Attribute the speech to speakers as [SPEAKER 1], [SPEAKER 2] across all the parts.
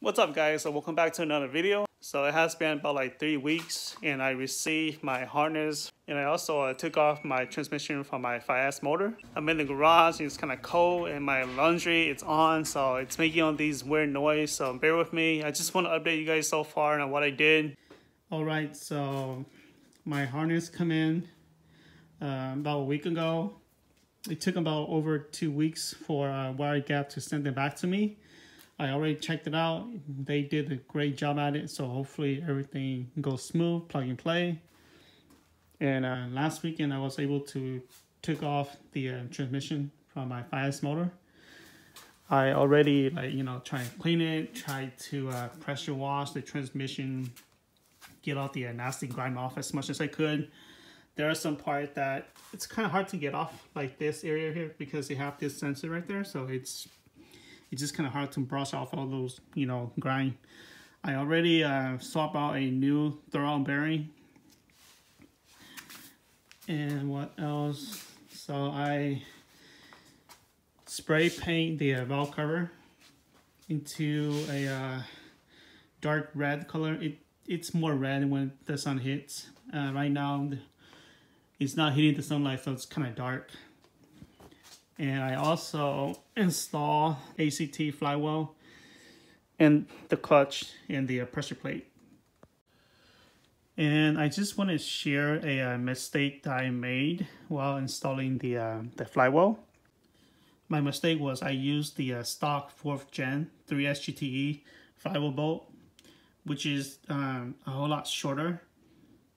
[SPEAKER 1] What's up, guys? So welcome back to another video. So it has been about like 3 weeks and I received my harness, and I also took off my transmission from my 5S motor. I'm in the garage and it's kind of cold, and my laundry it's on, so it's making all these weird noise, so bear with me. I just want to update you guys so far on what I did. Alright, so my harness come in about a week ago. It took about over 2 weeks for Wire Gap to send it back to me. I already checked it out. They did a great job at it, so hopefully everything goes smooth, plug and play. And last weekend I was able to take off the transmission from my 5S motor. I already try to clean it, try to pressure wash the transmission, get all the nasty grime off as much as I could. There are some parts that it's kind of hard to get off, like this area here, because you have this sensor right there, so it's just kind of hard to brush off all those, grime. I already swapped out a new throttle bearing. And what else? So I spray paint the valve cover into a dark red color. It's more red when the sun hits. Right now, it's not hitting the sunlight, so it's kind of dark. And I also install ACT flywheel and the clutch and the pressure plate. And I just want to share a mistake that I made while installing the flywheel. My mistake was I used the stock 4th gen 3S GTE flywheel bolt, which is a whole lot shorter.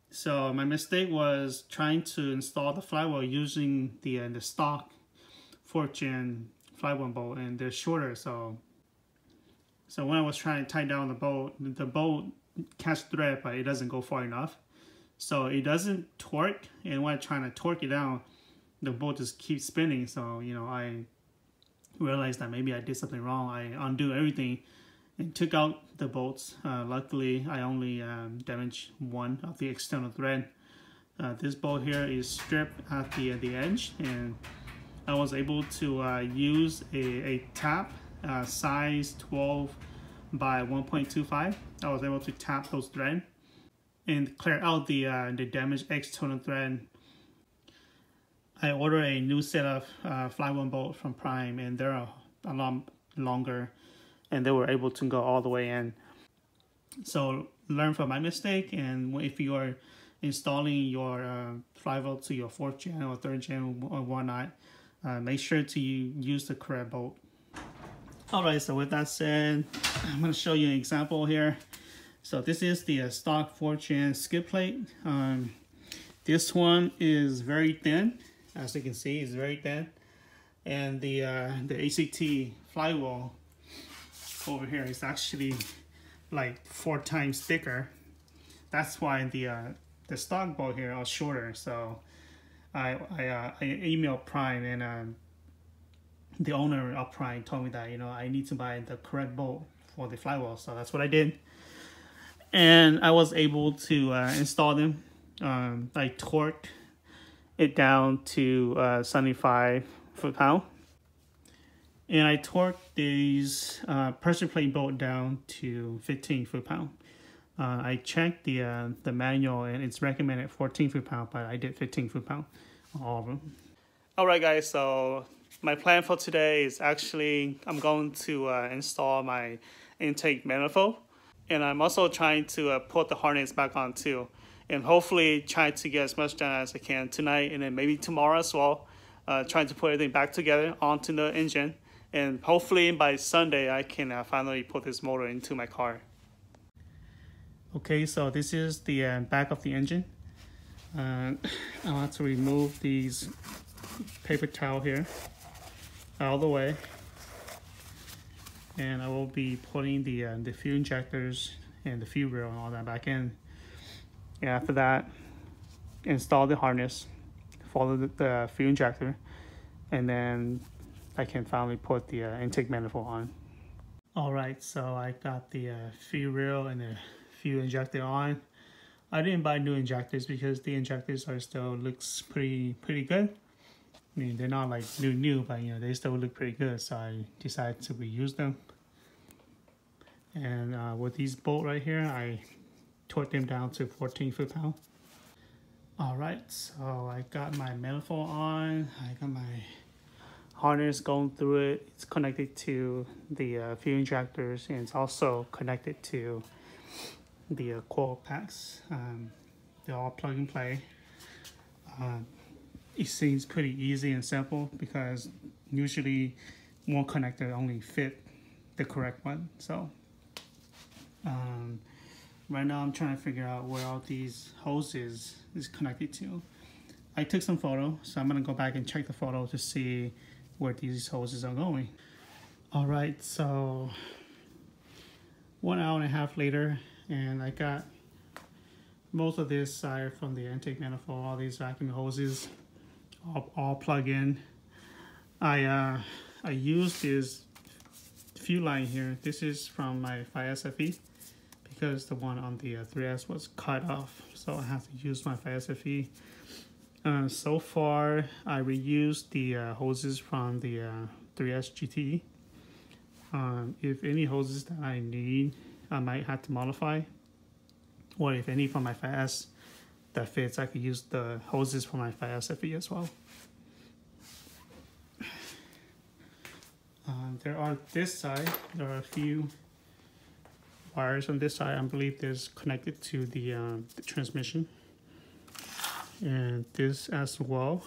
[SPEAKER 1] So my mistake was trying to install the flywheel using the stock 4th gen flywheel bolt, and they're shorter. So when I was trying to tie down the bolt catch thread, but it doesn't go far enough. So it doesn't torque, and when I'm trying to torque it down, the bolt just keeps spinning. So I realized that maybe I did something wrong. I undo everything and took out the bolts. Luckily, I only damaged one of the external thread. This bolt here is stripped at the edge, and I was able to use a tap size 12 by 1.25. I was able to tap those threads and clear out the damaged external thread. I ordered a new set of flywheel bolt from Prime, and they're a lot longer, and they were able to go all the way in. So learn from my mistake, and if you are installing your flywheel to your 4th gen or 3rd gen or whatnot, make sure to use the correct bolt. Alright, so with that said, I'm going to show you an example here. So this is the stock 4th gen skid plate. This one is very thin. As you can see, it's very thin. And the ACT flywheel over here is actually like 4 times thicker. That's why the stock bolt here are shorter. So I emailed Prime, and the owner of Prime told me that I need to buy the correct bolt for the flywheel. So that's what I did, and I was able to install them. I torqued it down to 75 foot-pound, and I torqued these pressure plate bolt down to 15 foot-pound. I checked the manual, and it's recommended 14 foot-pound, but I did 15 foot-pound on all of them. Alright guys, so my plan for today is actually I'm going to install my intake manifold, and I'm also trying to put the harness back on too, and hopefully try to get as much done as I can tonight, and then maybe tomorrow as well, trying to put everything back together onto the engine, and hopefully by Sunday I can finally put this motor into my car. Okay, so this is the back of the engine. I want to remove these paper towel here out of the way, and I will be putting the fuel injectors and the fuel rail and all that back in. And after that, install the harness, follow the fuel injector, and then I can finally put the intake manifold on. Alright, so I got the fuel rail and the fuel injector on. I didn't buy new injectors because the injectors are still looks pretty good. I mean, they're not like new, but they still look pretty good, so I decided to reuse them. And with these bolts right here, I torqued them down to 14 foot-pounds. All right, so I got my manifold on. I got my harness going through it. It's connected to the fuel injectors, and it's also connected to the coil packs. They're all plug and play. It seems pretty easy and simple because usually one connector only fit the correct one. So right now I'm trying to figure out where all these hoses is connected to. I took some photos, so I'm gonna go back and check the photo to see where these hoses are going. All right, so 1 hour and a half later, and I got most of this side from the intake manifold, all these vacuum hoses all plug in. I used this fuel line here. This is from my 5SFE because the one on the 3S was cut off, so I have to use my 5SFE. So far, I reused the hoses from the 3S GTE. If any hoses that I need, I might have to modify. Or if any from my 5S that fits, I could use the hoses from my 5SFE as well. There are a few wires on this side. I believe there's connected to the transmission. And this as well.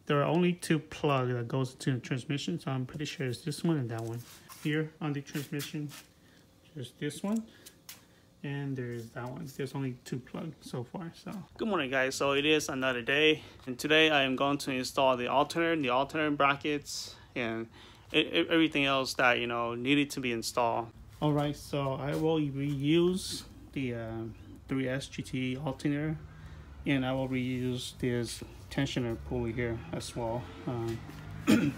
[SPEAKER 1] There are only 2 plugs that goes into the transmission, so I'm pretty sure it's this one and that one. Here on the transmission, there's this one, and there's that one. There's only 2 plugs so far. So good morning, guys. So it is another day, and today I am going to install the alternator brackets, and everything else that needed to be installed. All right, so I will reuse the 3S GT alternator. And I will reuse this tensioner pulley here as well. And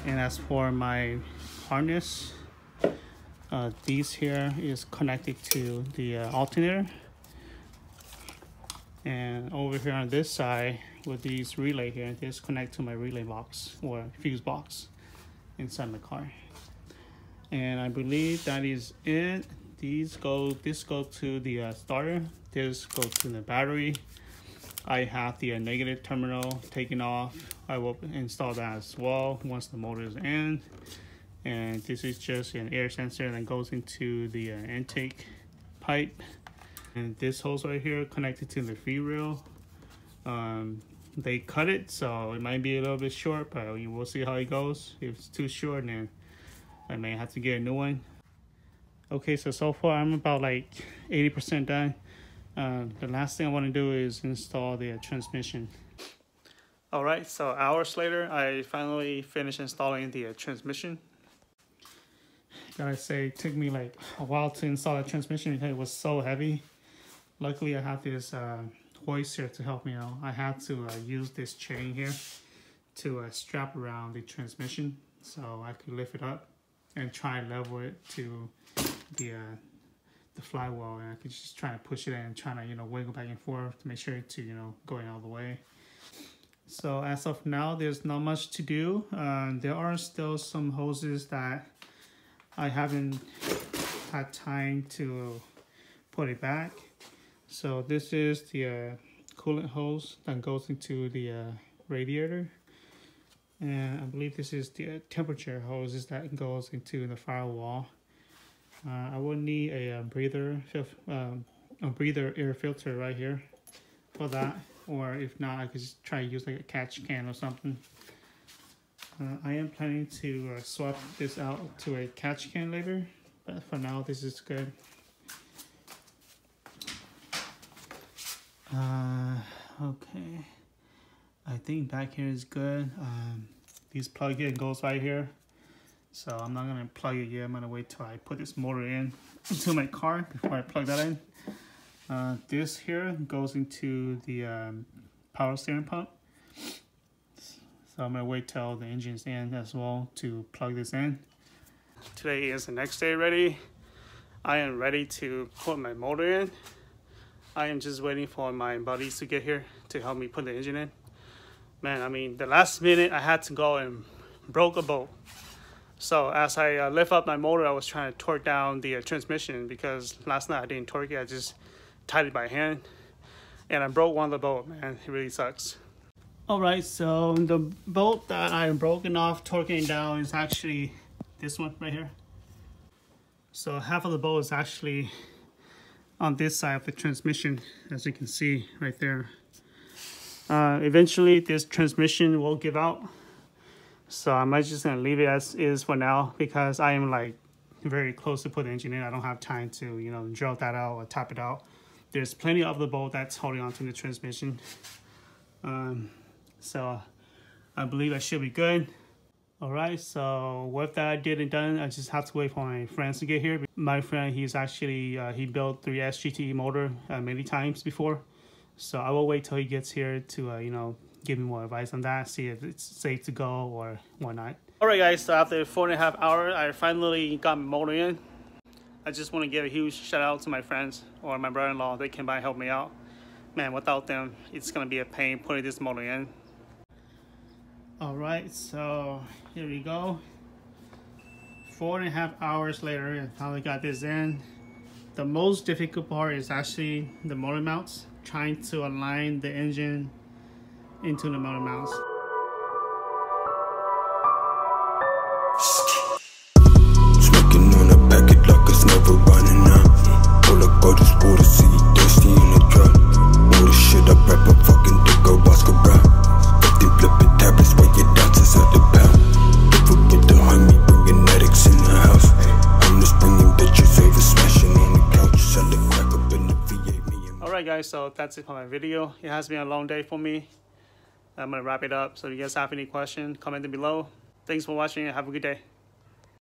[SPEAKER 1] as for my harness, these here is connected to the alternator. And over here on this side with these relay here, this connect to my relay box or fuse box inside my car. And I believe that is it. This go to the starter. This goes to the battery. I have the negative terminal taken off. I will install that as well once the motor is in. And this is just an air sensor that goes into the intake pipe. And this hose right here connected to the free rail. They cut it, so it might be a little bit short, but we'll see how it goes. If it's too short, then I may have to get a new one. Okay, so far I'm about like 80% done. The last thing I want to do is install the transmission. All right, so hours later, I finally finished installing the transmission. Gotta say, it took me like a while to install the transmission because it was so heavy. Luckily, I have this hoist here to help me out. I had to use this chain here to strap around the transmission so I could lift it up and try and level it to the flywheel, and I could just try to push it in and try to wiggle back and forth to make sure it's going all the way. So as of now, there's not much to do. There are still some hoses that I haven't had time to put it back. So this is the coolant hose that goes into the radiator, and I believe this is the temperature hoses that goes into the firewall. I will need a breather air filter right here for that, or if not, I could just try to use like a catch can or something. I am planning to swap this out to a catch can later, but for now this is good. Okay, I think back here is good. These plug-in goes right here. So I'm not gonna plug it yet. I'm gonna wait till I put this motor into my car before I plug that in. This here goes into the power steering pump. So I'm gonna wait till the engine's in as well to plug this in. Today is the next day ready. I am ready to put my motor in. I am just waiting for my buddies to get here to help me put the engine in. Man, I mean, the last minute I had to go and broke a bolt. So as I lift up my motor, I was trying to torque down the transmission because last night I didn't torque it. I just tied it by hand, and I broke one of the bolts, man. It really sucks. All right, so the bolt that I'm broken off, torquing it down is actually this one right here. So half of the bolt is actually on this side of the transmission, as you can see right there. Eventually this transmission will give out. So I'm just gonna leave it as is for now because I am like very close to put the engine in. I don't have time to, you know, drill that out or tap it out. There's plenty of the bolt that's holding onto the transmission. So I believe I should be good. All right, so with that did and done, I just have to wait for my friends to get here. My friend, he's actually, he built 3S GTE motor many times before. So I will wait till he gets here to, you know, give me more advice on that, see if it's safe to go or whatnot. All right, guys, so after 4.5 hours, I finally got my motor in. I just want to give a huge shout out to my friends or my brother-in-law. They came by and helped me out. Man, without them, it's going to be a pain putting this motor in. All right, so here we go. 4.5 hours later, I finally got this in. The most difficult part is actually the motor mounts, trying to align the engine into the motor mounts.
[SPEAKER 2] Smoking on a packet like it's never running out. All I got is water, see you thirsty in the drought. All the shit I wrap a fucking dick go Oscar Brown. 50 flipping tablets while your dancers at the pound. Don't forget the homie bringing addicts in the house. I'm just bringing bitches over smashing on the couch. Sell the crack up in the V8.
[SPEAKER 1] Alright guys, so that's it for my video. It has been a long day for me. I'm gonna wrap it up. So if you guys have any questions, comment them below. Thanks for watching and have a good day.